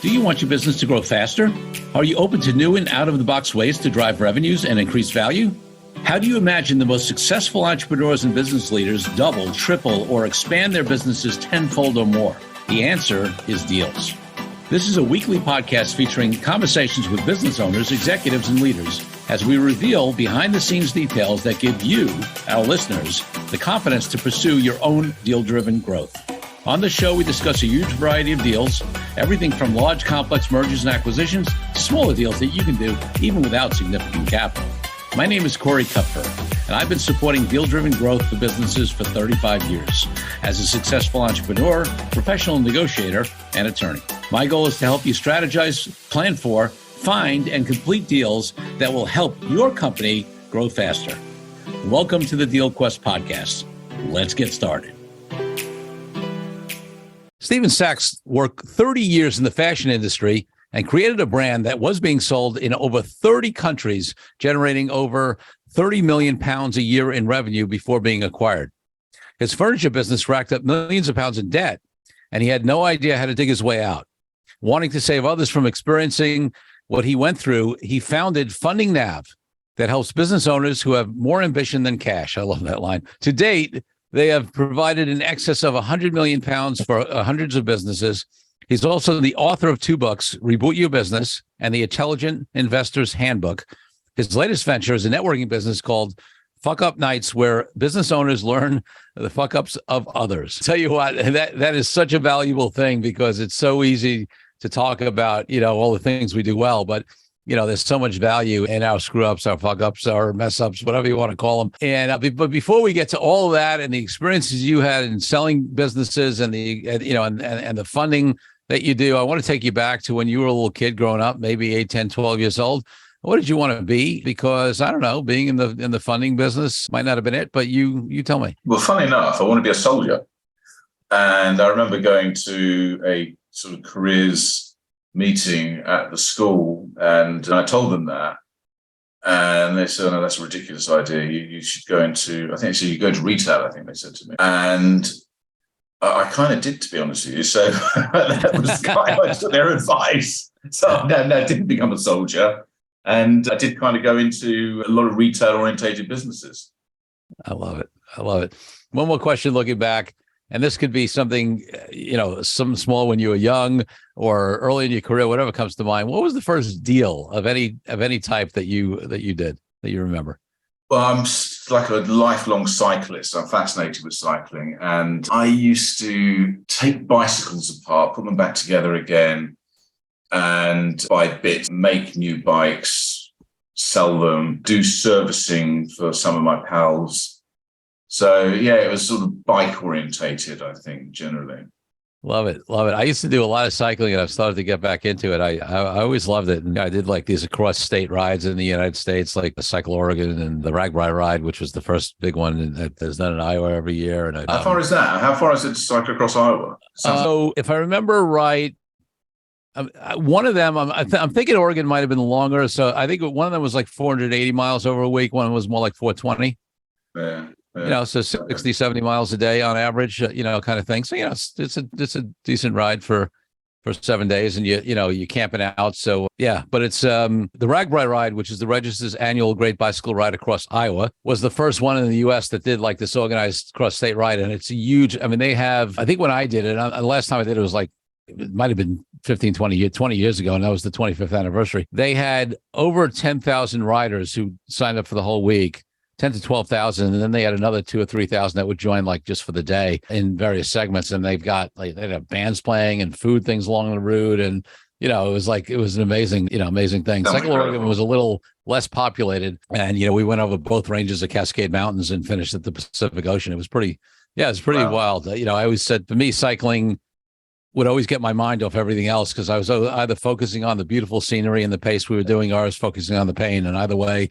Do you want your business to grow faster? Are you open to new and out-of-the-box ways to drive revenues and increase value? How do you imagine the most successful entrepreneurs and business leaders double, triple, or expand their businesses tenfold or more? The answer is deals. This is a weekly podcast featuring conversations with business owners, executives, and leaders as we reveal behind-the-scenes details that give you, our listeners, the confidence to pursue your own deal-driven growth. On the show, we discuss a huge variety of deals, everything from large, complex mergers and acquisitions to smaller deals that you can do even without significant capital. My name is Corey Kupfer, and I've been supporting deal-driven growth for businesses for 35 years as a successful entrepreneur, professional negotiator, and attorney. My goal is to help you strategize, plan for, find, and complete deals that will help your company grow faster. Welcome to the Deal Quest podcast. Let's get started. Stephen Sachs worked 30 years in the fashion industry and created a brand that was being sold in over 30 countries, generating over 30 million pounds a year in revenue before being acquired. His furniture business racked up millions of pounds in debt, and he had no idea how to dig his way out. Wanting to save others from experiencing what he went through, he founded Funding Nav that helps business owners who have more ambition than cash. I love that line. To date, they have provided in excess of 100 million pounds for hundreds of businesses. He's also the author of 2 books, Reboot Your Business and The Intelligent Investor's Handbook. His latest venture is a networking business called Fuck Up Nights, where business owners learn the fuck ups of others. Tell you what, that is such a valuable thing because it's so easy to talk about, all the things we do well, but there's so much value in our screw ups, our fuck ups, our mess ups, whatever you want to call them. And but before we get to all of that and the experiences you had in selling businesses and the and the funding that you do, I want to take you back to when you were a little kid growing up, maybe 8, 10, 12 years old. What did you want to be? Because I don't know, being in the funding business might not have been it, but you tell me. Well, funny enough, I want to be a soldier. And I remember going to a sort of careers meeting at the school, and I told them that, and they said, "No, that's a ridiculous idea. You should go into," I think so. You go to retail, I think they said to me, and I kind of did, to be honest with you. So that was kind of took their advice. So no, I didn't become a soldier, and I did kind of go into a lot of retail-orientated businesses. I love it. One more question, looking back. And this could be something, some small when you were young or early in your career, whatever comes to mind. What was the first deal of any type that you did that you remember? Well, I'm like a lifelong cyclist. I'm fascinated with cycling. And I used to take bicycles apart, put them back together again, and by bits, make new bikes, sell them, do servicing for some of my pals. So, yeah, it was sort of bike orientated, I think, generally. Love it. I used to do a lot of cycling, and I've started to get back into it. I always loved it. And I did like these across state rides in the United States, like the Cycle Oregon and the Ragbri Ride, which was the first big one that's done in Iowa every year. And how far is that? How far is it to cycle across Iowa? So if I remember right, one of them, I'm thinking Oregon might have been longer. So I think one of them was like 480 miles over a week. One was more like 420. Yeah. So 60, 70 miles a day on average, kind of thing. So, it's a decent ride for 7 days, and you're camping out. So, yeah, but it's the Ragbri Ride, which is the Register's annual Great Bicycle Ride across Iowa, was the first one in the U.S. that did like this organized cross-state ride. And it's huge. I mean, they have, I think when I did it, the last time I did it was like, it might have been 20 years ago, and that was the 25th anniversary. They had over 10,000 riders who signed up for the whole week. 10 to 12,000, and then they had another 2,000 or 3,000 that would join like just for the day in various segments. And they've got they have bands playing and food things along the route, and it was an amazing thing. Cycle Oregon was a little less populated, and we went over both ranges of Cascade Mountains and finished at the Pacific Ocean. It was pretty wild. I always said, for me, cycling would always get my mind off everything else because I was either focusing on the beautiful scenery and the pace we were doing, or I was focusing on the pain. And either way,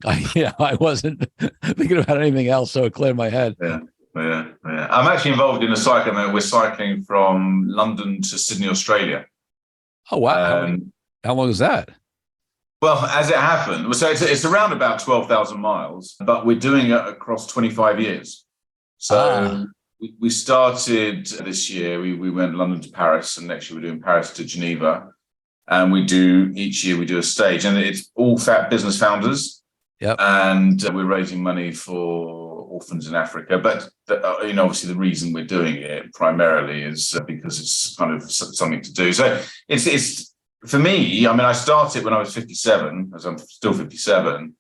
I wasn't thinking about anything else, so it cleared my head. Yeah. I'm actually involved in a cycling. We're cycling from London to Sydney, Australia. Oh, wow. How long is that? Well, as it happened, so it's around about 12,000 miles, but we're doing it across 25 years. So we started this year. We went London to Paris, and next year we're doing Paris to Geneva. And each year we do a stage, and it's all business founders. Yep. And we're raising money for orphans in Africa. But obviously the reason we're doing it primarily is because it's kind of something to do. So it's for me. I mean, I started when I was 57, as I'm still 57, and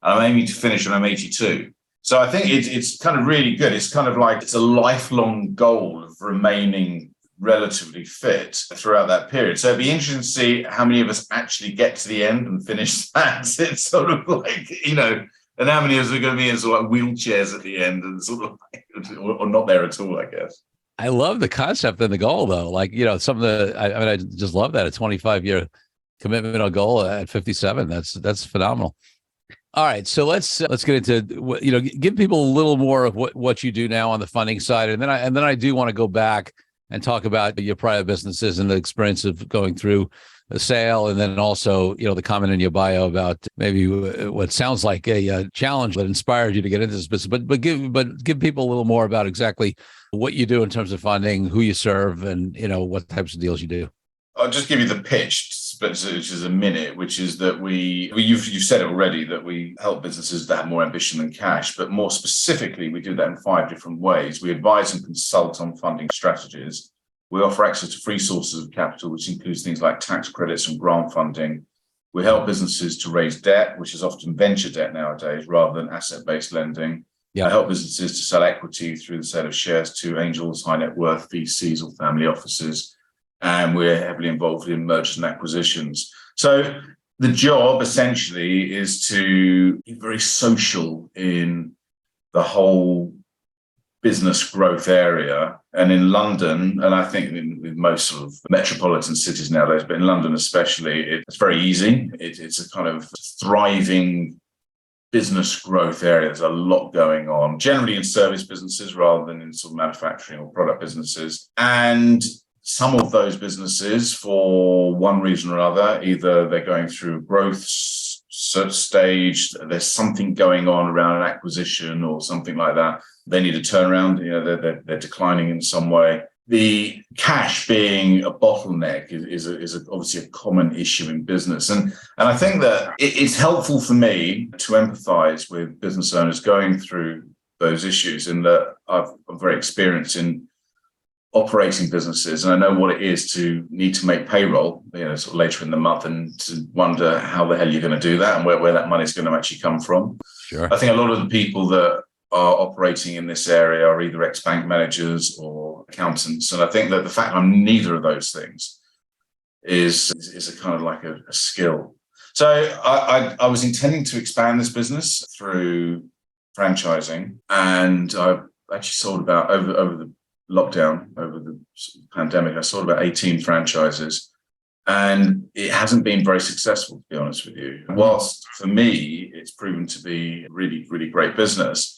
I'm aiming to finish when I'm 82. So I think it's kind of really good. It's kind of like it's a lifelong goal of remaining relatively fit throughout that period. So it'd be interesting to see how many of us actually get to the end and finish that. It's sort of like, and how many of us are going to be in sort of like wheelchairs at the end and sort of like, or not there at all, I guess. I love the concept and the goal, though. Like, some of the, I just love that, a 25-year commitment or goal at 57. That's phenomenal. All right, so let's get into, give people a little more of what you do now on the funding side, and then I do want to go back and talk about your prior businesses and the experience of going through a sale, and then also, the comment in your bio about maybe what sounds like a challenge that inspired you to get into this business. But give people a little more about exactly what you do in terms of funding, who you serve, and what types of deals you do. I'll just give you the pitch, which is a minute, which is that you've said it already, that we help businesses that have more ambition than cash, but more specifically, we do that in 5 different ways. We advise and consult on funding strategies. We offer access to free sources of capital, which includes things like tax credits and grant funding. We help businesses to raise debt, which is often venture debt nowadays, rather than asset-based lending. Yeah. I help businesses to sell equity through the sale of shares to angels, high net worth, VCs, or family offices. And we're heavily involved in mergers and acquisitions. So the job essentially is to be very social in the whole business growth area. And in London, and I think in most sort of metropolitan cities nowadays, but in London especially, it's very easy. It's a kind of thriving business growth area. There's a lot going on, generally in service businesses rather than in sort of manufacturing or product businesses. And some of those businesses, for one reason or other, either they're going through a growth stage, there's something going on around an acquisition or something like that, they need a turnaround, they're declining in some way. The cash being a bottleneck is obviously a common issue in business. And I think that it's helpful for me to empathize with business owners going through those issues, in that I'm very experienced in operating businesses, and I know what it is to need to make payroll, sort of later in the month, and to wonder how the hell you're going to do that and where that money is going to actually come from. Sure. I think a lot of the people that are operating in this area are either ex-bank managers or accountants, and I think that the fact I'm neither of those things is a kind of like a skill. So I was intending to expand this business through franchising, and I actually sold about over the lockdown, over the pandemic, I sold about 18 franchises, and it hasn't been very successful, to be honest with you. Whilst for me, it's proven to be really, really great business,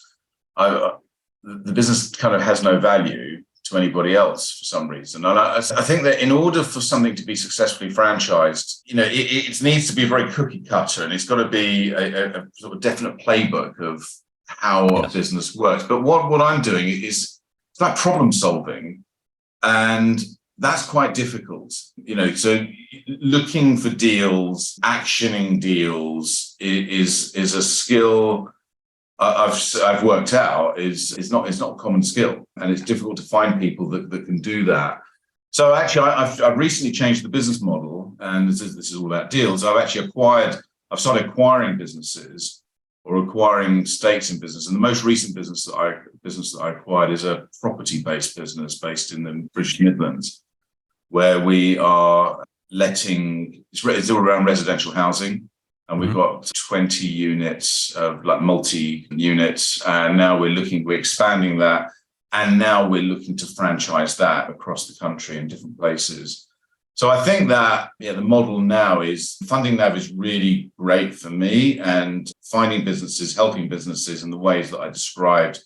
the business kind of has no value to anybody else for some reason. And I think that in order for something to be successfully franchised, it needs to be very cookie cutter, and it's got to be a sort of definite playbook of how a business works. But what I'm doing is, it's like problem solving, and that's quite difficult. So looking for deals, actioning deals is a skill I've worked out is not a common skill, and it's difficult to find people that can do that. So actually, I've recently changed the business model, and this is all about deals. I've started acquiring businesses, or acquiring stakes in business. And the most recent business that I acquired is a property-based business based in the British Midlands, where we are letting, it's all around residential housing. And we've got 20 units of like multi-units. And now we're expanding that. And now we're looking to franchise that across the country in different places. So I think that, the model now is Funding Nav is really great for me, and finding businesses, helping businesses in the ways that I described,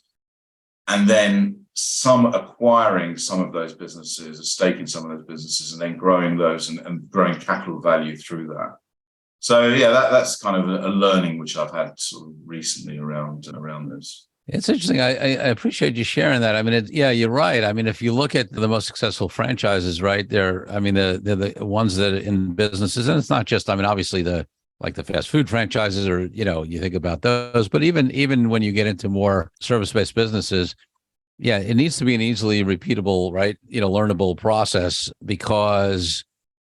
and then acquiring some of those businesses, a stake in some of those businesses, and then growing those and growing capital value through that. So that's kind of a learning which I've had sort of recently around this. It's interesting. I appreciate you sharing that. I mean, yeah, you're right. I mean, if you look at the most successful franchises, right, I mean, they're the ones that are in businesses, and it's not just, I mean, obviously like the fast food franchises, or, you think about those, but even when you get into more service-based businesses, yeah, it needs to be an easily repeatable, right, learnable process, because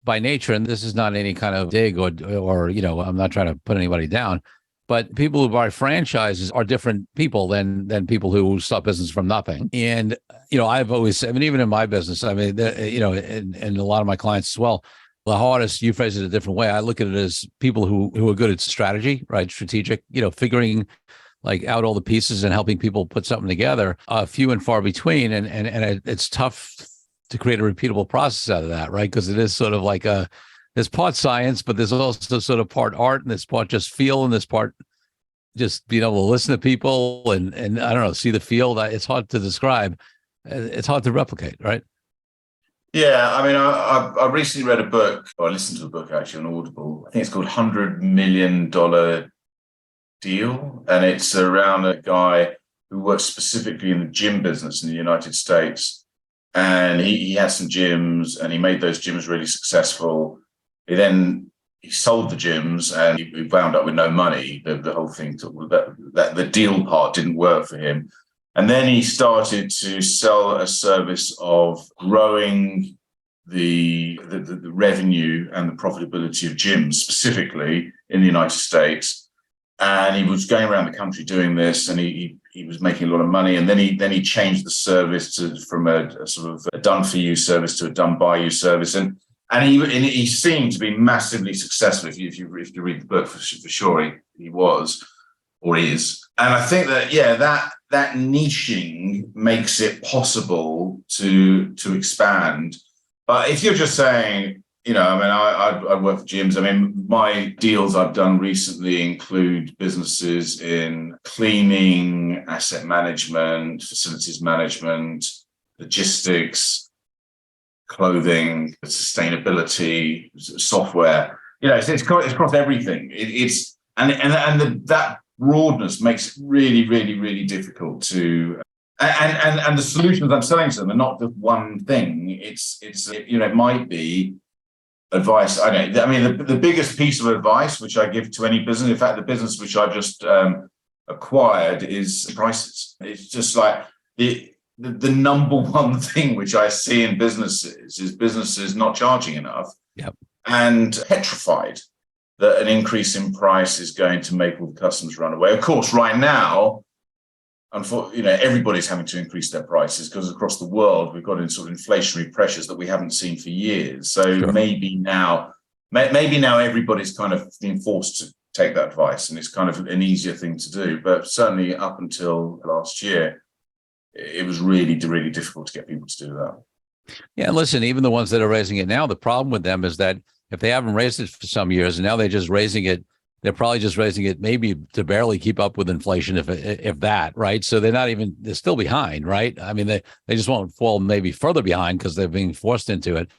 by nature, and this is not any kind of dig or I'm not trying to put anybody down, but people who buy franchises are different people than people who start business from nothing. And I've always, I mean, even in my business, I mean, and a lot of my clients as well, the hardest, you phrase it a different way, I look at it as people who are good at strategy, right? Strategic, figuring like out all the pieces and helping people put something together, few and far between. And it's tough to create a repeatable process out of that, right? Because it is sort of like there's part science, but there's also sort of part art, and there's part just feel, and there's part just being able to listen to people and I don't know, see the field. It's hard to describe. It's hard to replicate, right? Yeah, I mean, I recently read a book, or I listened to a book actually on Audible. I think it's called $100 Million Deal, and it's around a guy who works specifically in the gym business in the United States. And he had some gyms, and he made those gyms really successful. He sold the gyms, and he wound up with no money. The whole thing, that the deal part didn't work for him. And then he started to sell a service of growing the revenue and the profitability of gyms, specifically in the United States. And he was going around the country doing this, and he was making a lot of money. And then he changed the service from a sort of a done for you service to a done by you service. And he seemed to be massively successful. If you read the book, for sure he was or is. And I think that, yeah, that niching makes it possible to expand. But if you're just saying, I mean, I work for gyms. I mean, my deals I've done recently include businesses in cleaning, asset management, facilities management, logistics, clothing, sustainability, software. It's across everything. That broadness makes it really, really, really difficult to. And the solutions I'm selling to them are not just one thing. It might be advice. I mean, the biggest piece of advice which I give to any business, in fact, the business which I just acquired, is prices. It's just like the number one thing which I see in businesses is businesses not charging enough. Yep. And petrified that an increase in price is going to make all the customers run away. Of course, right now, everybody's having to increase their prices because across the world we've got in sort of inflationary pressures that we haven't seen for years. So sure. maybe now everybody's kind of being forced to take that advice, and it's kind of an easier thing to do. But certainly up until last year, it was really, really difficult to get people to do that. Yeah, listen, even the ones that are raising it now, the problem with them is that if they haven't raised it for some years and now they're just raising it, they're probably just raising it maybe to barely keep up with inflation, if that, right? So they're still behind, right? I mean, they just won't fall maybe further behind because they're being forced into it.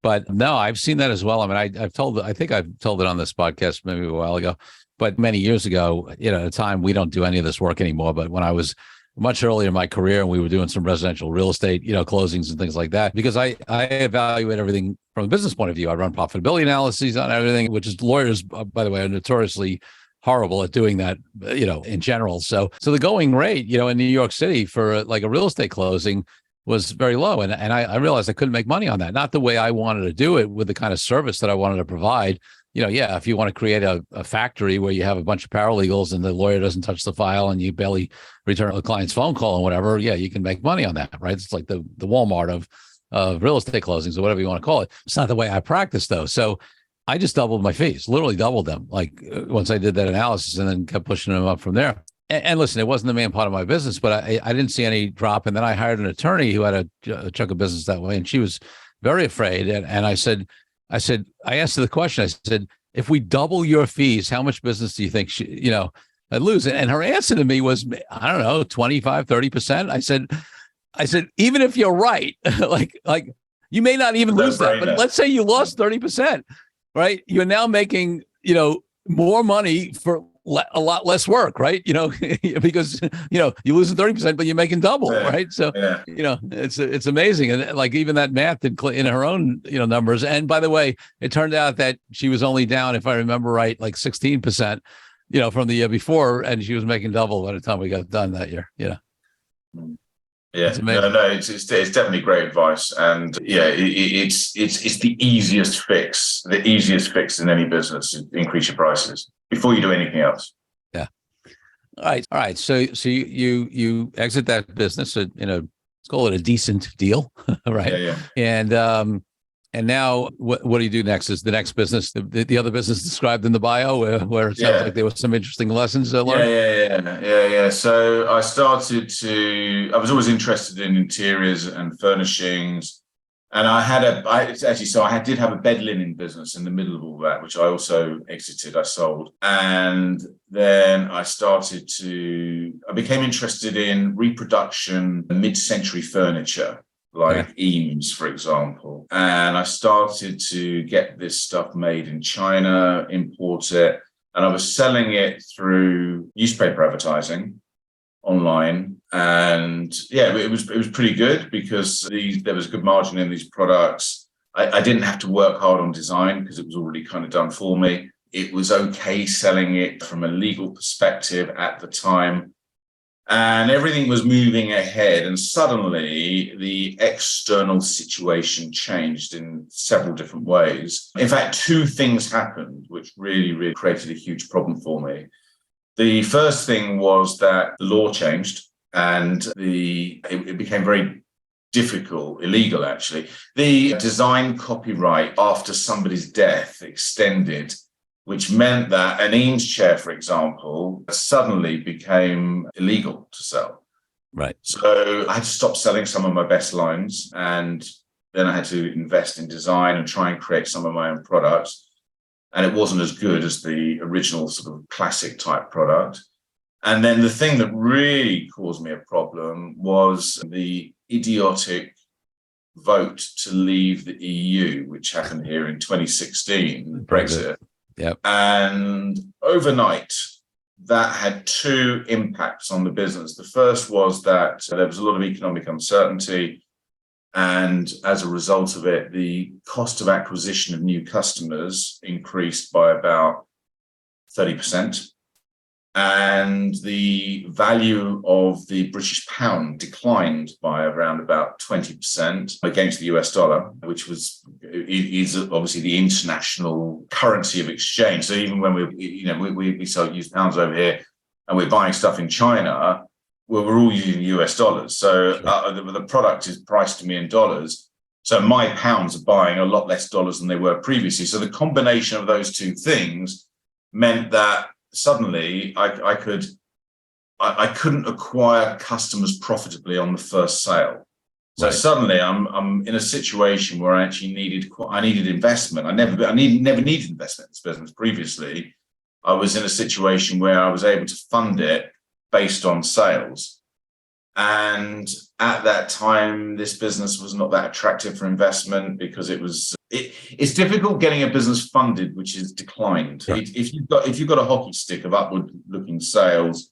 But no, I've seen that as well. I mean, I think I've told it on this podcast maybe a while ago, but many years ago, at a time, we don't do any of this work anymore. But when I was much earlier in my career and we were doing some residential real estate, closings and things like that, because I evaluate everything from a business point of view. I run profitability analyses on everything, which is lawyers, by the way, are notoriously horrible at doing that, in general. So the going rate, in New York City for like a real estate closing was very low. And I realized I couldn't make money on that. Not the way I wanted to do it with the kind of service that I wanted to provide. If you want to create a factory where you have a bunch of paralegals and the lawyer doesn't touch the file and you barely return a client's phone call and whatever, yeah, you can make money on that, right? It's like the Walmart of real estate closings or whatever you want to call it. It's not the way I practice, though. So I just doubled my fees, literally doubled them. Like once I did that analysis and then kept pushing them up from there. And listen, it wasn't the main part of my business, but I didn't see any drop. And then I hired an attorney who had a chunk of business that way, and she was very afraid. And I asked her the question. I said, if we double your fees, how much business do you think I'd lose? And her answer to me was, I don't know, 25, 30%. I said, even if you're right, like you may not even lose that, but let's say you lost 30%, right? You're now making, more money for a lot less work, right? Because you're losing 30%, but you're making double, Yeah. right? So Yeah. it's amazing, and like even that math in her own numbers. And by the way, it turned out that she was only down, if I remember right, like 16%, from the year before, and she was making double by the time we got done that year. Yeah, it's amazing. No, it's definitely great advice, and it's the easiest fix. The easiest fix in any business is increase your prices before you do anything else. Yeah. All right. So you exit that business at, let's call it a decent deal, right? Yeah. And now what do you do next? Is the next business the other business described in the bio where it sounds like there were some interesting lessons learned? Yeah. So I was always interested in interiors and furnishings. And I did have a bed linen business in the middle of all that, which I also exited, I sold. And then I became interested in reproduction, mid-century furniture, like Eames, for example. And I started to get this stuff made in China, import it, and I was selling it through newspaper advertising online. And it was pretty good because there was a good margin in these products. I didn't have to work hard on design because it was already kind of done for me. It was okay selling it from a legal perspective at the time. And everything was moving ahead. And suddenly the external situation changed in several different ways. In fact, two things happened, which really, really created a huge problem for me. The first thing was that the law changed and it became very difficult, illegal actually. The design copyright after somebody's death extended, which meant that an Eames chair, for example, suddenly became illegal to sell. Right. So I had to stop selling some of my best lines, and then I had to invest in design and try and create some of my own products. And it wasn't as good as the original sort of classic type product. And then the thing that really caused me a problem was the idiotic vote to leave the EU, which happened here in 2016, Brexit. Yep. And overnight, that had two impacts on the business. The first was that there was a lot of economic uncertainty. And as a result of it, the cost of acquisition of new customers increased by about 30%. And the value of the British pound declined by around about 20% against the US dollar, which is obviously the international currency of exchange. So even when we sell used pounds over here and we're buying stuff in China, we're all using US dollars. So the product is priced to me in dollars. So my pounds are buying a lot less dollars than they were previously. So the combination of those two things meant that suddenly I couldn't acquire customers profitably on the first sale. So suddenly I'm in a situation where I actually needed investment. I never needed investment in this business previously. I was in a situation where I was able to fund it based on sales. And at that time, this business was not that attractive for investment because it's difficult getting a business funded, which is declined. Right. If you've got a hockey stick of upward looking sales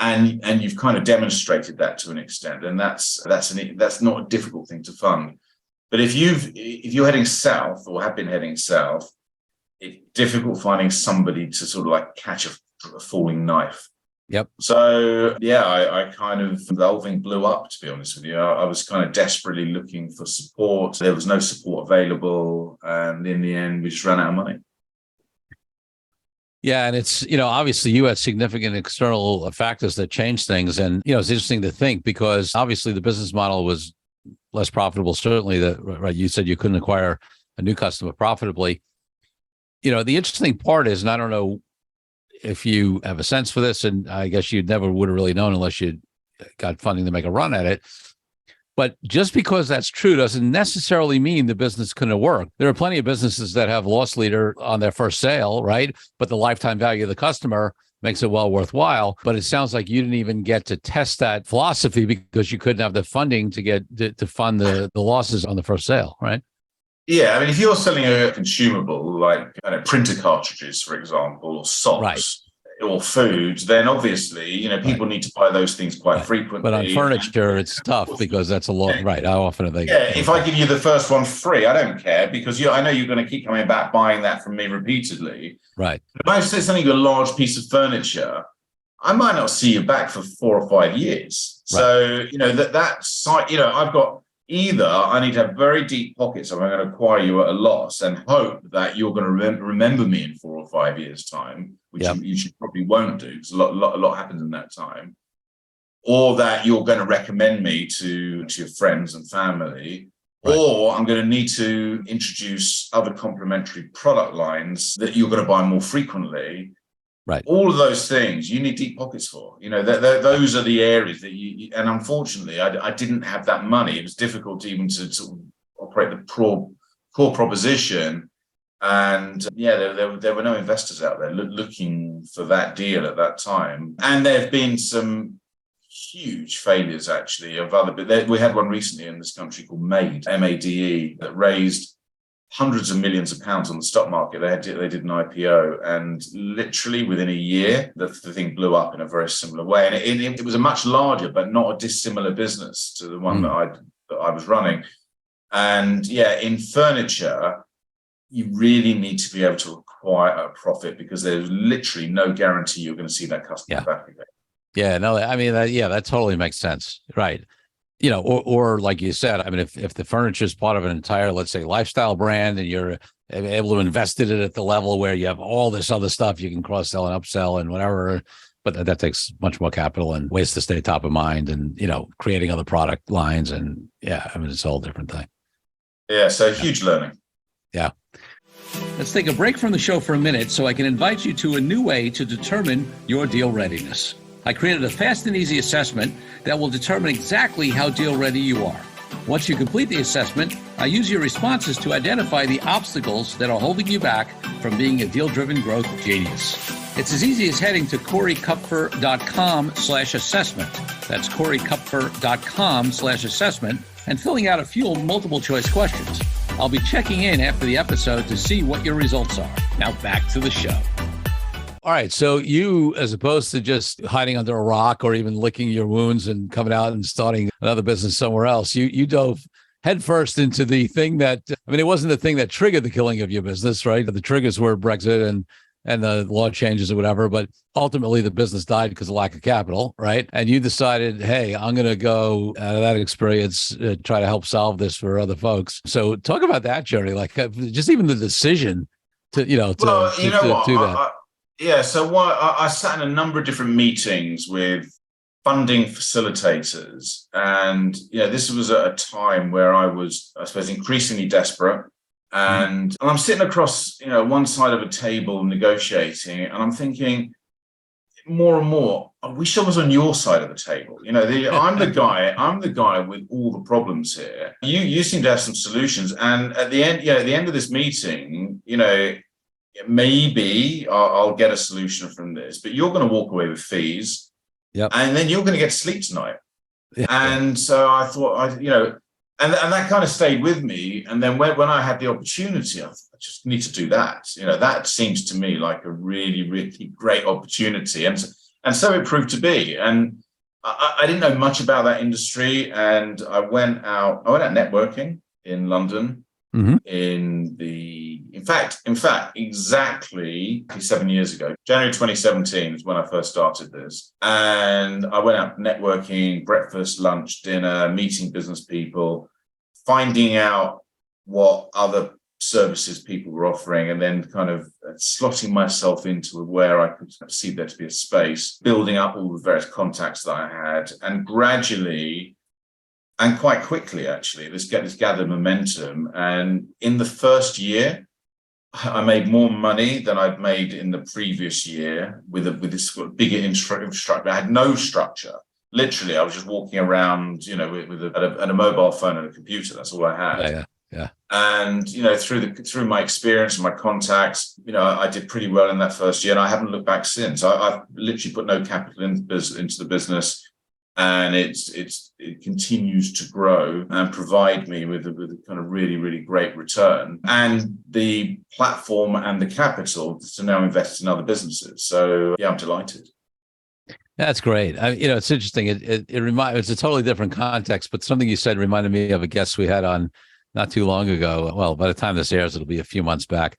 and you've kind of demonstrated that to an extent, then that's not a difficult thing to fund. But if you're heading south or have been heading south, it's difficult finding somebody to sort of like catch a falling knife. Yep. So I kind of, the whole thing blew up, to be honest with you. I was kind of desperately looking for support. There was no support available. And in the end, we just ran out of money. Yeah. And it's, obviously you had significant external factors that changed things. And, it's interesting to think because obviously the business model was less profitable. Certainly you said you couldn't acquire a new customer profitably. The interesting part is, and I don't know if you have a sense for this, and I guess you never would have really known unless you got funding to make a run at it. But just because that's true doesn't necessarily mean the business couldn't work. There are plenty of businesses that have loss leader on their first sale, right? But the lifetime value of the customer makes it well worthwhile. But it sounds like you didn't even get to test that philosophy because you couldn't have the funding to fund the losses on the first sale, right? Yeah, I mean, if you're selling a consumable like printer cartridges, for example, or socks, or food, then obviously, people need to buy those things quite frequently. But on furniture, it's tough because that's a lot, right? How often are they? Yeah, if I give you the first one free, I don't care because I know you're going to keep coming back buying that from me repeatedly. Right. If I say something, a large piece of furniture, I might not see you back for 4 or 5 years. So, that site, I've got either I need to have very deep pockets, or I'm going to acquire you at a loss and hope that you're going to remember me in 4 or 5 years' time, which you should probably won't do because a lot happens in that time. Or that you're going to recommend me to your friends and family, or I'm going to need to introduce other complementary product lines that you're going to buy more frequently. Right. All of those things you need deep pockets for. Those are the areas that and unfortunately, I didn't have that money. It was difficult even to sort of operate the core proposition. And there were no investors out there looking for that deal at that time. And there have been some huge failures actually of other. We had one recently in this country called MADE, MADE, that raised hundreds of millions of pounds on the stock market. They did an IPO, and literally within a year, the thing blew up in a very similar way. And it was a much larger, but not a dissimilar business to the one that I was running. And in furniture, you really need to be able to acquire a profit because there's literally no guarantee you're going to see that customer back again. Yeah, no, I mean, that totally makes sense. Right. Or like you said, I mean, if the furniture is part of an entire, let's say, lifestyle brand and you're able to invest in it at the level where you have all this other stuff you can cross-sell and upsell and whatever, but that takes much more capital and ways to stay top of mind and, creating other product lines. And I mean, it's a whole different thing. Yeah, so huge learning. Yeah. Let's take a break from the show for a minute so I can invite you to a new way to determine your deal readiness. I created a fast and easy assessment that will determine exactly how deal ready you are. Once you complete the assessment, I use your responses to identify the obstacles that are holding you back from being a deal-driven growth genius. It's as easy as heading to CoreyKupfer.com/assessment. That's CoreyKupfer.com/assessment and filling out a few multiple choice questions. I'll be checking in after the episode to see what your results are. Now back to the show. All right. So you, as opposed to just hiding under a rock or even licking your wounds and coming out and starting another business somewhere else, you dove headfirst into the thing that, I mean, it wasn't the thing that triggered the killing of your business, right? The triggers were Brexit and the law changes or whatever, but ultimately the business died because of lack of capital, right? And you decided, hey, I'm going to go out of that experience, try to help solve this for other folks. So talk about that journey, like just even the decision to, do that. So I sat in a number of different meetings with funding facilitators. And, this was at a time where I was, I suppose, increasingly desperate. And I'm sitting across, one side of a table negotiating, and I'm thinking more and more, I wish I was on your side of the table. I'm the guy with all the problems here. You seem to have some solutions. And at the end of this meeting, maybe I'll get a solution from this, but you're going to walk away with fees, and then you're going to get to sleep tonight. And so I thought, and that kind of stayed with me. And then when I had the opportunity, I thought, I just need to do that. That seems to me like a really, really great opportunity, and so it proved to be. And I didn't know much about that industry, and I went out networking in London. In fact, exactly 7 years ago, January 2017 is when I first started this. And I went out networking, breakfast, lunch, dinner, meeting business people, finding out what other services people were offering, and then kind of slotting myself into where I could see there to be a space, building up all the various contacts that I had, and gradually and quite quickly, actually, this gathered momentum. And in the first year, I made more money than I'd made in the previous year with this bigger infrastructure. I had no structure. Literally, I was just walking around, with a mobile phone and a computer. That's all I had. Yeah. And through my experience and my contacts, I did pretty well in that first year, and I haven't looked back since. I literally put no capital into the business. and it continues to grow and provide me with a kind of really, really great return, and the platform and the capital to now invest in other businesses. So yeah, I'm delighted. That's great. It's interesting. It's a totally different context, but something you said reminded me of a guest we had on not too long ago. Well, by the time this airs, it'll be a few months back.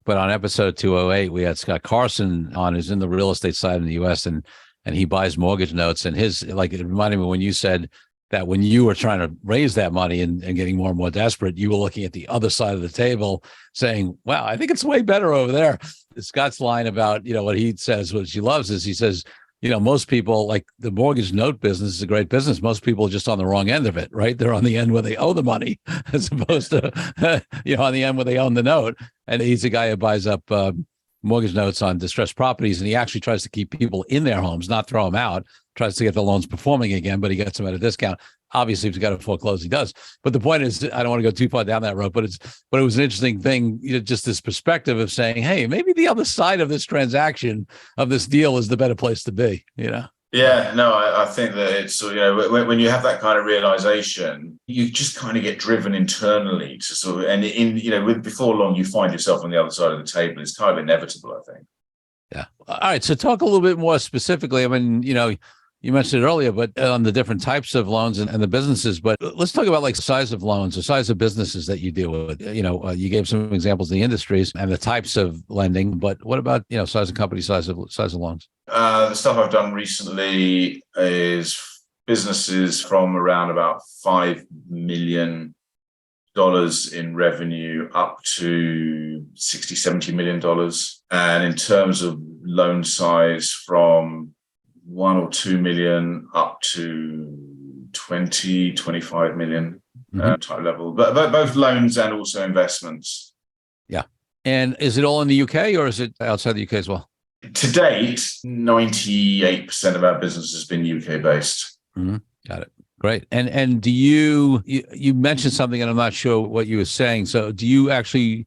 But on episode 208, we had Scott Carson on, who's in the real estate side in the U.S. and he buys mortgage notes. And it reminded me when you said that when you were trying to raise that money and getting more and more desperate, you were looking at the other side of the table saying, wow, I think it's way better over there. Scott's line about, what he says, what she loves is he says, most people, like the mortgage note business is a great business. Most people are just on the wrong end of it, right? They're on the end where they owe the money as opposed to, on the end where they own the note. And he's a guy who buys up mortgage notes on distressed properties. And he actually tries to keep people in their homes, not throw them out, tries to get the loans performing again, but he gets them at a discount. Obviously, if he's got to foreclose, he does. But the point is, I don't want to go too far down that road, but it was an interesting thing, just this perspective of saying, hey, maybe the other side of this transaction, of this deal, is the better place to be, Yeah, no, I think that it's, when you have that kind of realization, you just kind of get driven internally to before long, you find yourself on the other side of the table. It's kind of inevitable, I think. Yeah. All right. So talk a little bit more specifically. I mean, you mentioned it earlier, but on the different types of loans and the businesses. But let's talk about like size of loans, the size of businesses that you deal with. You gave some examples of the industries and the types of lending. But what about size of company, size of loans? The stuff I've done recently is businesses from around about $5 million in revenue up to $60-70 million, and in terms of loan size, from 1 or 2 million up to 20-25 million type level, but both loans and also investments. Yeah. And is it all in the UK or is it outside the UK as well? To date, 98% of our business has been UK based. Mm-hmm. Got it. Great. And do you mentioned something and I'm not sure what you were saying. So do you actually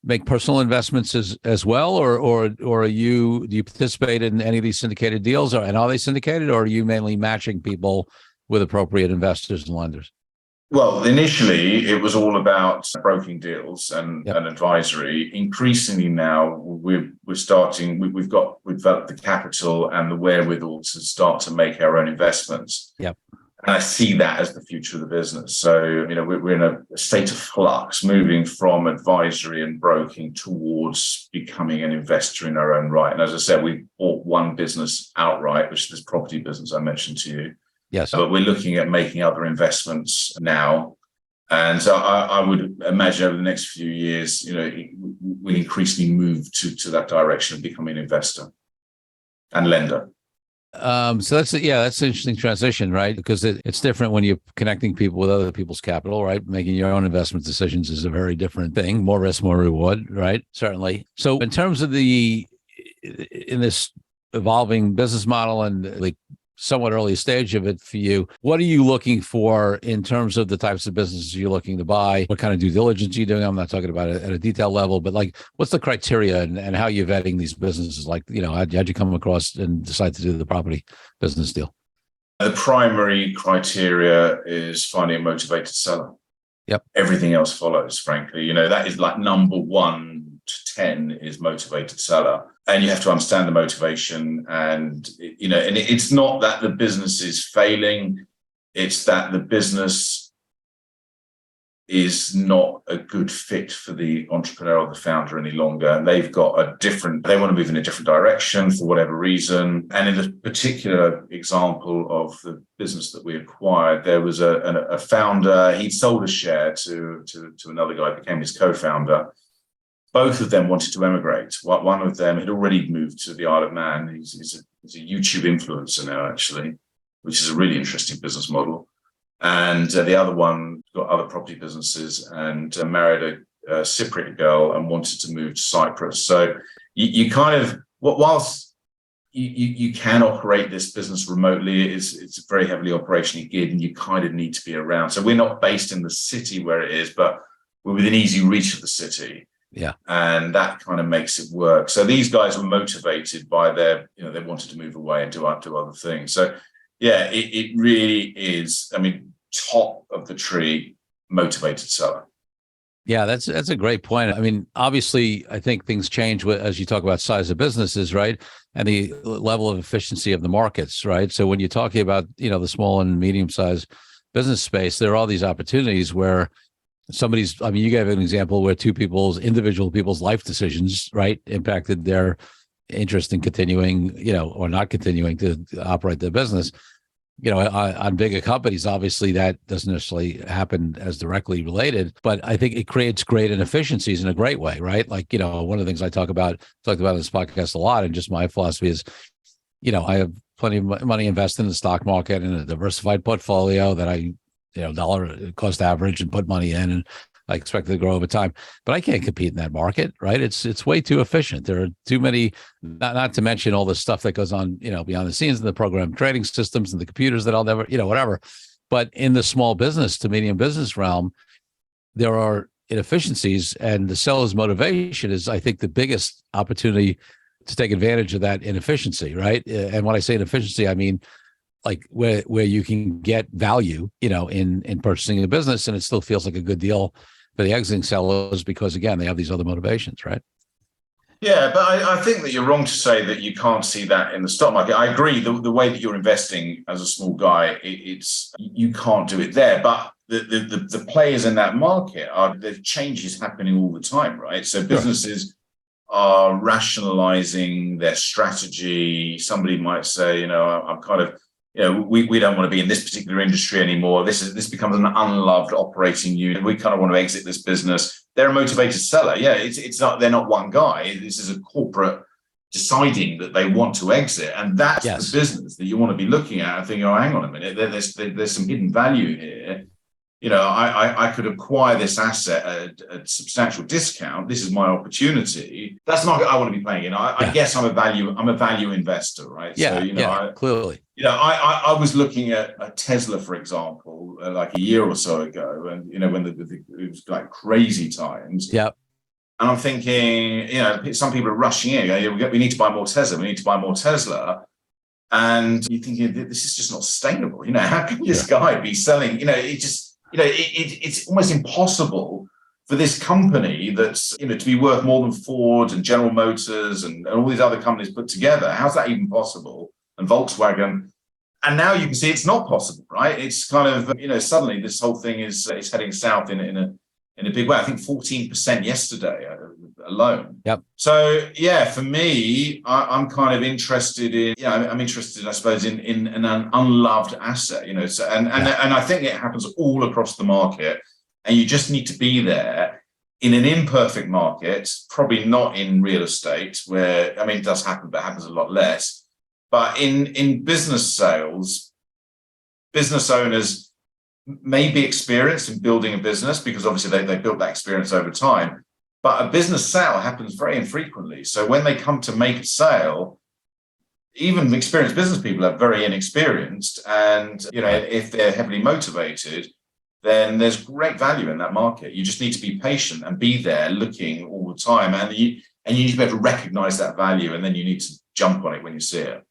make personal investments as well, or do you participate in any of these syndicated deals, and are they syndicated, or are you mainly matching people with appropriate investors and lenders? Well, initially it was all about broking deals and advisory. Increasingly now we've developed the capital and the wherewithal to start to make our own investments. Yep. And I see that as the future of the business. So, we're in a state of flux, moving from advisory and broking towards becoming an investor in our own right. And as I said, we bought one business outright, which is this property business I mentioned to you. Yes. But we're looking at making other investments now. And so I would imagine over the next few years, we'll increasingly move to that direction of becoming an investor and lender. So that's an interesting transition, right? Because it's different when you're connecting people with other people's capital, right? Making your own investment decisions is a very different thing. More risk, more reward, right? Certainly. So in terms of in this evolving business model and like somewhat early stage of it for you, what are you looking for in terms of the types of businesses you're looking to buy? What kind of due diligence are you doing? I'm not talking about it at a detail level, but like, what's the criteria and how you're vetting these businesses? Like, how'd you come across and decide to do the property business deal? The primary criteria is finding a motivated seller. Yep. Everything else follows, frankly. That is like number 1 to 10 is motivated seller. And you have to understand the motivation, and it's not that the business is failing, it's that the business is not a good fit for the entrepreneur or the founder any longer. And they want to move in a different direction for whatever reason. And in a particular example of the business that we acquired, there was a founder. He'd sold a share to another guy, became his co-founder. Both of them wanted to emigrate. One of them had already moved to the Isle of Man. He's a YouTube influencer now, actually, which is a really interesting business model. And the other one got other property businesses and married a Cypriot girl and wanted to move to Cyprus. So you kind of, whilst you can operate this business remotely, it's very heavily operationally geared, and you kind of need to be around. So we're not based in the city where it is, but we're within easy reach of the city. Yeah. And that kind of makes it work. So these guys were motivated by they wanted to move away and do other things. So yeah, it really is. I mean, top of the tree, motivated seller. Yeah, that's a great point. I mean, obviously, I think things change as you talk about size of businesses, right? And the level of efficiency of the markets, right? So when you're talking about, the small and medium-sized business space, there are all these opportunities where you gave an example where individual people's life decisions, right, impacted their interest in continuing, or not continuing to operate their business. On bigger companies, obviously that doesn't necessarily happen as directly related, but I think it creates great inefficiencies in a great way, right? Like, one of the things I talked about in this podcast a lot, and just my philosophy is, I have plenty of money invested in the stock market and a diversified portfolio that I, dollar cost average and put money in, and I expect it to grow over time, but I can't compete in that market, right? It's way too efficient. There are too many, not to mention all the stuff that goes on, behind the scenes in the program trading systems and the computers that I'll never, whatever. But in the small business to medium business realm, there are inefficiencies, and the seller's motivation is, I think, the biggest opportunity to take advantage of that inefficiency, right? And when I say inefficiency, I mean, like where you can get value, in purchasing a business, and it still feels like a good deal for the exiting sellers because, again, they have these other motivations, right? Yeah, but I think that you're wrong to say that you can't see that in the stock market. I agree. The way that you're investing as a small guy, you can't do it there. But the players in that market the changes happening all the time, right? So businesses are rationalizing their strategy. Somebody might say, I'm kind of, we don't want to be in this particular industry anymore. This becomes an unloved operating unit. We kind of want to exit this business. They're a motivated seller. Yeah, it's not. They're not one guy. This is a corporate deciding that they want to exit, and that's the business that you want to be looking at and thinking, oh, hang on a minute, there's some hidden value here. I could acquire this asset at a substantial discount. This is my opportunity. That's the market I want to be playing in. I guess I'm a value investor, right? Yeah, so, clearly. I was looking at Tesla, for example, like a year or so ago, and when it was like crazy times. Yeah. And I'm thinking, some people are rushing in. We need to buy more Tesla. We need to buy more Tesla. And you're thinking, this is just not sustainable. How can this guy be selling? It's almost impossible for this company that's, to be worth more than Ford and General Motors and all these other companies put together. How's that even possible? And Volkswagen. And now you can see it's not possible, right? It's kind of, suddenly this whole thing is heading south in a big way. I think 14% yesterday alone. Yep. So yeah, for me, I'm kind of interested in, I'm interested, I suppose, in an unloved asset, so, and I think it happens all across the market, and you just need to be there in an imperfect market, probably not in real estate where, it does happen, but it happens a lot less. But in business sales, business owners may be experienced in building a business because obviously they built that experience over time. But a business sale happens very infrequently. So when they come to make a sale, even experienced business people are very inexperienced. And, if they're heavily motivated, then there's great value in that market. You just need to be patient and be there looking all the time. And you need to be able to recognize that value. And then you need to jump on it when you see it.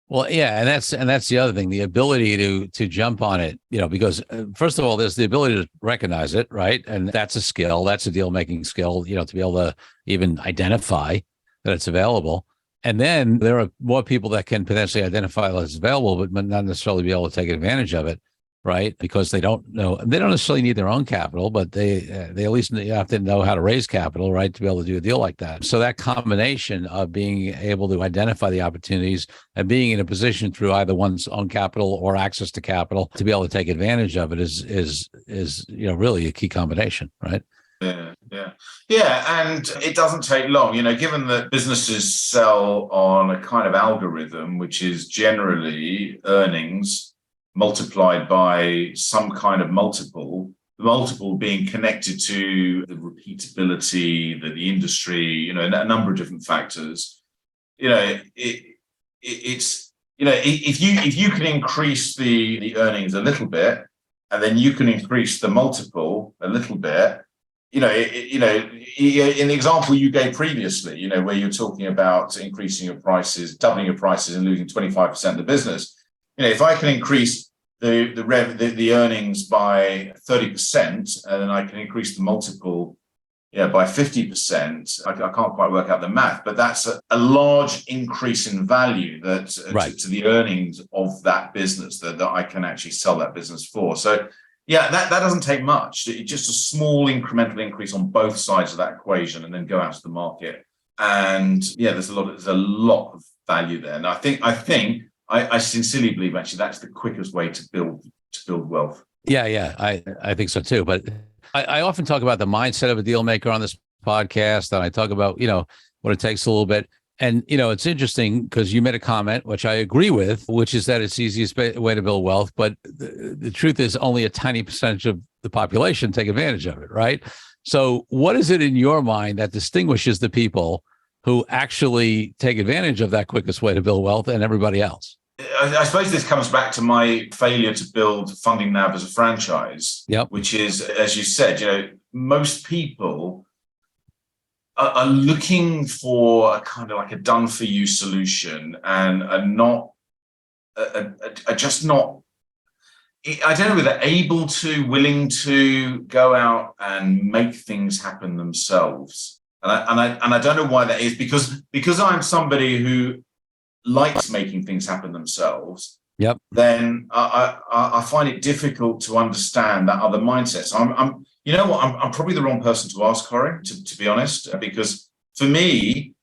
Well, yeah, and that's the other thing, the ability to jump on it, because first of all, there's the ability to recognize it, right? And that's a skill, that's a deal making skill, to be able to even identify that it's available. And then there are more people that can potentially identify that it's available, but not necessarily be able to take advantage of it, right? Because they don't necessarily need their own capital, but they at least have to know how to raise capital, right, to be able to do a deal like that. So that combination of being able to identify the opportunities and being in a position through either one's own capital or access to capital to be able to take advantage of it is really a key combination, right? Yeah, and it doesn't take long, given that businesses sell on a kind of algorithm, which is generally earnings multiplied by some kind of multiple, the multiple being connected to the repeatability, the industry, a number of different factors. It's if you can increase the earnings a little bit, and then you can increase the multiple a little bit. In the example you gave previously, where you're talking about increasing your prices, doubling your prices, and losing 25% of the business. if I can increase the earnings by 30%, and then I can increase the multiple by 50%. I can't quite work out the math, but that's a large increase in value that to the earnings of that business that I can actually sell that business for. So that doesn't take much. It's just a small incremental increase on both sides of that equation, and then go out to the market. And there's a lot of value there. And I sincerely believe actually that's the quickest way to build wealth. I think so too. But I often talk about the mindset of a deal maker on this podcast, and I talk about, what it takes a little bit. And, it's interesting because you made a comment, which I agree with, which is that it's the easiest way to build wealth. But the truth is only a tiny percentage of the population take advantage of it, right? So what is it in your mind that distinguishes the people who actually take advantage of that quickest way to build wealth and everybody else? I suppose this comes back to my failure to build Funding Nav as a franchise, which is, as you said, most people are looking for a kind of like a done-for-you solution, and are just not, I don't know whether able to, willing to go out and make things happen themselves. And I don't know why that is, because I'm somebody who likes making things happen themselves. Then I find it difficult to understand that other mindset. So I'm probably the wrong person to ask, Corey, to be honest, because for me,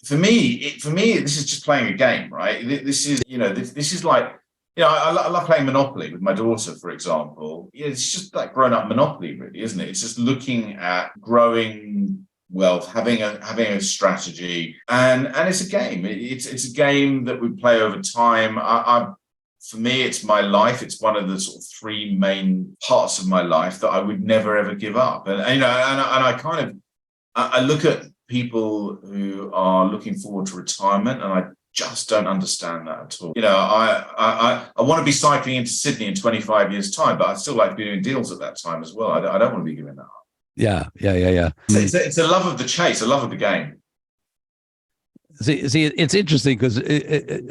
this is just playing a game, right? This is, this is like, I love playing Monopoly with my daughter, for example. It's just like grown-up Monopoly, really, isn't it? It's just looking at growing wealth, having a strategy, and it's a game. It's a game that we play over time. For me, it's my life. It's one of the sort of three main parts of my life that I would never ever give up. And I look at people who are looking forward to retirement, and I just don't understand that at all. I want to be cycling into Sydney in 25 years' time, but I'd still like to be doing deals at that time as well. I don't want to be giving that up. Yeah. It's a love of the chase, a love of the game. See, it's interesting because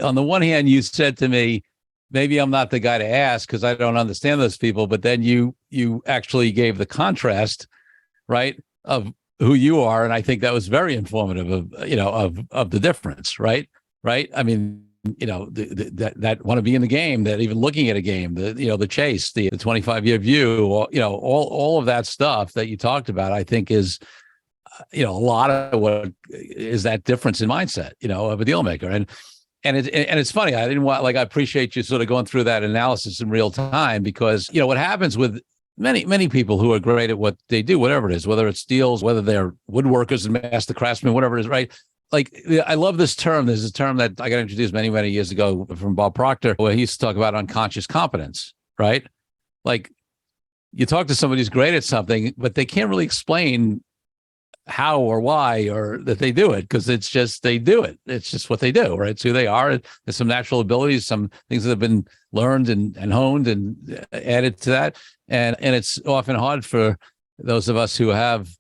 on the one hand, you said to me, maybe I'm not the guy to ask because I don't understand those people. But then you actually gave the contrast, right, of who you are, and I think that was very informative of the difference, right? I mean, that want to be in the game, that even looking at a game, the chase, the 25-year view, all of that stuff that you talked about, I think is, a lot of what is that difference in mindset, of a deal maker. And it's funny. I appreciate you sort of going through that analysis in real time, because, what happens with many people who are great at what they do, whatever it is, whether it's deals, whether they're woodworkers and master craftsmen, whatever it is, right? Like, I love this term. There's a term that I got introduced many, many years ago from Bob Proctor, where he used to talk about unconscious competence, right? Like, you talk to somebody who's great at something, but they can't really explain how or why or that they do it, because it's just, they do it. It's just what they do, right? It's who they are. There's some natural abilities, some things that have been learned and honed and added to that. And it's often hard for those of us who have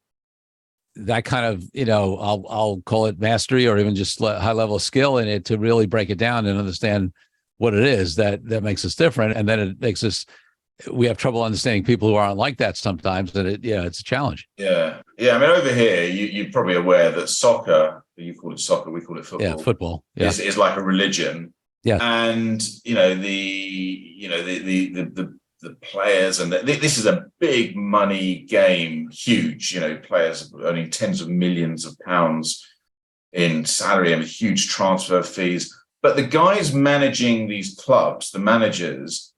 that kind of, I'll call it mastery or even just high level skill in it, to really break it down and understand what it is that makes us different. And then it makes us, we have trouble understanding people who aren't like that sometimes. And it's a challenge. Yeah. I mean, over here, you're probably aware that soccer, you call it soccer, we call it football. Yeah, football. Yeah. Is like a religion. Yeah. And, the players, and this is a big money game, huge, players earning tens of millions of pounds in salary and huge transfer fees. But the guys managing these clubs, the managers,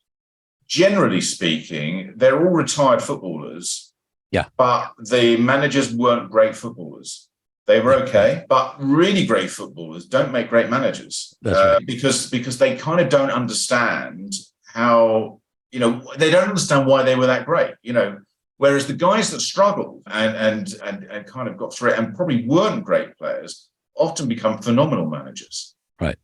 generally speaking, they're all retired footballers. Yeah. But the managers weren't great footballers. They were okay, but really great footballers don't make great managers. That's right. Because they kind of don't understand how, they don't understand why they were that great, whereas the guys that struggled and kind of got through it and probably weren't great players often become phenomenal managers. Right.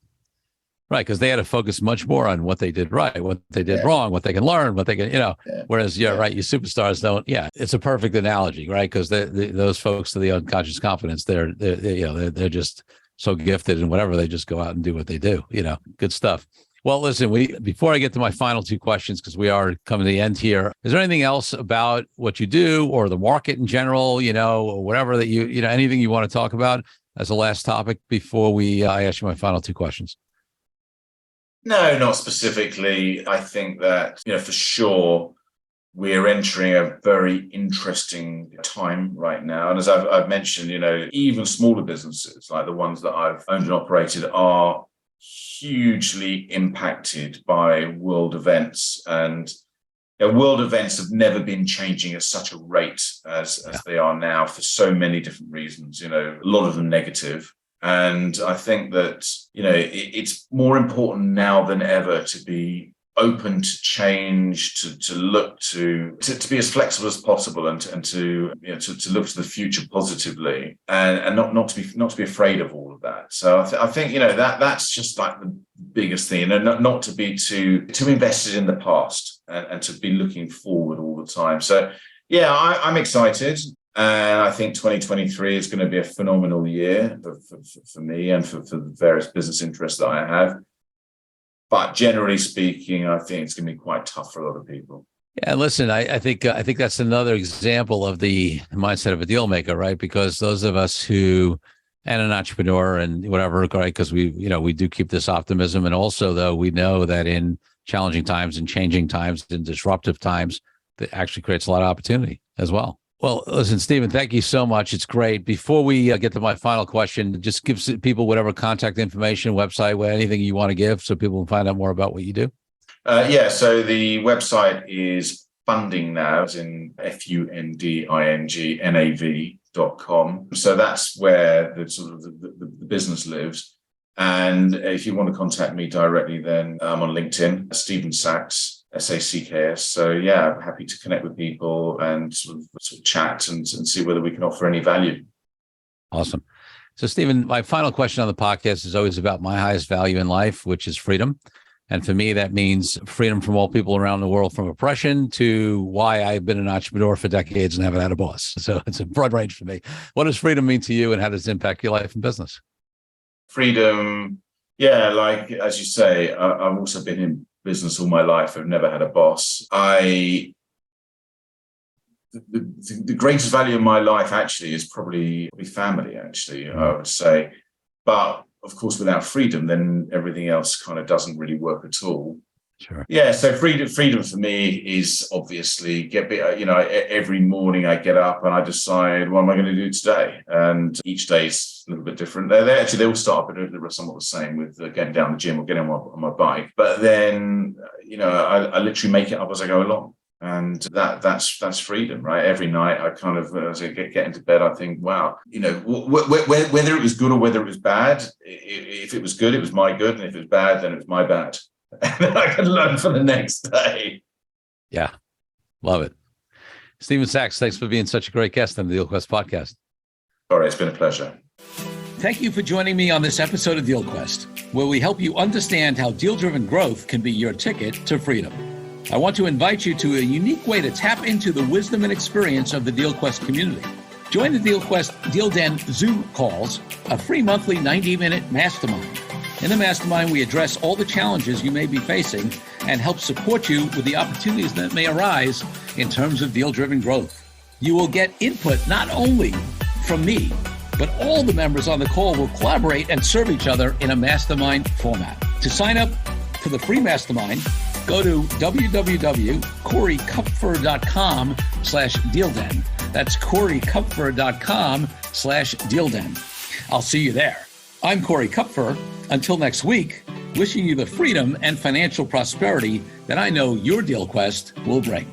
Because they had to focus much more on what they did right, what they did wrong, what they can learn, what they can, whereas, right, you superstars don't. Yeah, it's a perfect analogy, right? Because those folks to the unconscious confidence, they're just so gifted and whatever, they just go out and do what they do, good stuff. Well, listen, before I get to my final two questions, because we are coming to the end here, is there anything else about what you do or the market in general, or whatever that anything you want to talk about as a last topic before I ask you my final two questions? No, not specifically. I think that, for sure, we're entering a very interesting time right now. And as I've mentioned, even smaller businesses like the ones that I've owned and operated are hugely impacted by world events. And world events have never been changing at such a rate as they are now for so many different reasons, a lot of them negative. And I think that, it's more important now than ever to be open to change, to look to be as flexible as possible, and to look to the future positively, and not to be afraid of all of that. So I think that's just like the biggest thing, and not to be too invested in the past, and to be looking forward all the time. So yeah, I'm excited. And I think 2023 is going to be a phenomenal year for me and for the various business interests that I have. But generally speaking, I think it's going to be quite tough for a lot of people. Yeah, listen, I think that's another example of the mindset of a deal maker, right? Because those of us and an entrepreneur and whatever, right? Because we do keep this optimism, and also though we know that in challenging times and changing times and disruptive times, that actually creates a lot of opportunity as well. Well, listen, Stephen, thank you so much. It's great. Before we get to my final question, just give people whatever contact information, website, anything you want to give so people can find out more about what you do. So the website is Funding Nav, in fundingnav.com. So that's where the business lives. And if you want to contact me directly, then I'm on LinkedIn, Stephen Sachs. SACKS. So yeah, I'm happy to connect with people and sort of chat and see whether we can offer any value. Awesome. So Stephen, my final question on the podcast is always about my highest value in life, which is freedom. And for me, that means freedom from all people around the world, from oppression to why I've been an entrepreneur for decades and haven't had a boss. So it's a broad range for me. What does freedom mean to you, and how does it impact your life and business? Freedom. Yeah, like, as you say, I've also been in business all my life. I've never had a boss. The greatest value in my life actually is probably family, actually, I would say. But of course, without freedom, then everything else kind of doesn't really work at all. Sure. Yeah. So freedom for me is obviously every morning I get up and I decide, what am I going to do today? And each day is a little bit different. They all start up somewhat the same, with getting down the gym or getting on my bike. But then, I literally make it up as I go along. And that's freedom, right? Every night I kind of, as I get into bed, I think, wow, whether it was good or whether it was bad, if it was good, it was my good. And if it was bad, then it was my bad. And then I can learn for the next day. Yeah. Love it. Stephen Sachs, thanks for being such a great guest on the DealQuest podcast. All right. It's been a pleasure. Thank you for joining me on this episode of DealQuest, where we help you understand how deal-driven growth can be your ticket to freedom. I want to invite you to a unique way to tap into the wisdom and experience of the DealQuest community. Join the DealQuest Deal Den Zoom calls, a free monthly 90-minute mastermind. In the mastermind, we address all the challenges you may be facing and help support you with the opportunities that may arise in terms of deal-driven growth. You will get input not only from me, but all the members on the call will collaborate and serve each other in a mastermind format. To sign up for the free mastermind, go to www.corykupfer.com/dealden. That's corykupfer.com/dealden. I'll see you there. I'm Corey Kupfer. Until next week, wishing you the freedom and financial prosperity that I know your DealQuest will bring.